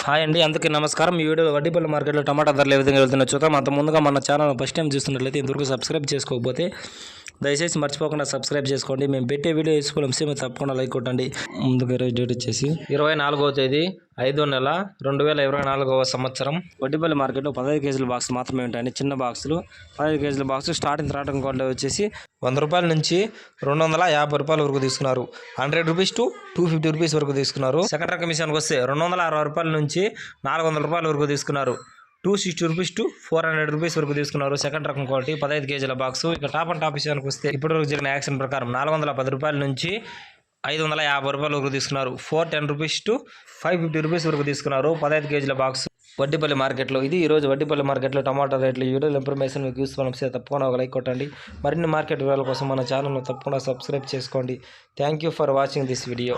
Hi అండి, అందరికీ నమస్కారం. ఈ వీడియో వడ్డీపల్లి మార్కెట్లో టమాటా ధరలు ఏ విధంగా వెళ్తున్నా చూద్దాం. అంత ముందుగా మన ఛానల్ ఫస్ట్ టైం చూస్తున్నట్లయితే ఇంతవరకు సబ్స్క్రైబ్ చేసుకోకపోతే దయచేసి మర్చిపోకుండా సబ్స్క్రైబ్ చేసుకోండి. మేము పెట్టే వీడియో యూస్ఫుల్ మీరు తప్పకుండా లైక్ కొట్టండి. ముందుగా డేట్ వచ్చేసి 24వ తేదీ 5వ నెల 2024వ సంవత్సరం. వడ్డీపల్లి మార్కెట్లో 15 కేజీల బాక్స్ మాత్రమే ఉంటాయండి. చిన్న బాక్సులు 15 కేజీల బాక్స్ స్టార్టింగ్ రావడం క్వాలిటీ వచ్చేసి 100 రూపాయల నుంచి 250 రూపాయల వరకు తీసుకున్నారు. 100 రూపీస్ టు 250 రూపీస్ వరకు తీసుకున్నారు. సెకండ్ రకం విషయానికి వస్తే 260 రూపాయల నుంచి 400 రూపాయల వరకు తీసుకున్నారు. 260 రూపీస్ టు 400 రూపీస్ వరకు తీసుకున్నారు. సెకండ్ రకం క్వాలిటీ 15 కేజీల బాక్స్. ఇక టాప్ అండ్ టాప్ విషయానికి వస్తే ఇప్పటివరకు జరిగిన యాక్షన్ ప్రకారం 410 రూపాయల నుంచి 550 రూపాయల వరకు తీసుకున్నారు. 410 రూపీస్ టు 550 రూపీస్ వరకు తీసుకున్నారు 15 కేజీల బాక్స్ వడ్డీపల్లి మార్కెట్లో. ఇది ఈరోజు వడ్డీపల్లి మార్కెట్లో టమాటా రేట్లు. ఈ వీడియో ఇన్ఫర్మేషన్ మీకు యూస్ఫుల్ అనిపిస్తే తప్పకుండా ఒక లైక్ కొట్టండి. మరిన్ని మార్కెట్ వివరాల కోసం మన ఛానల్ను తప్పకుండా సబ్స్క్రైబ్ చేసుకోండి. Thank you for watching this video.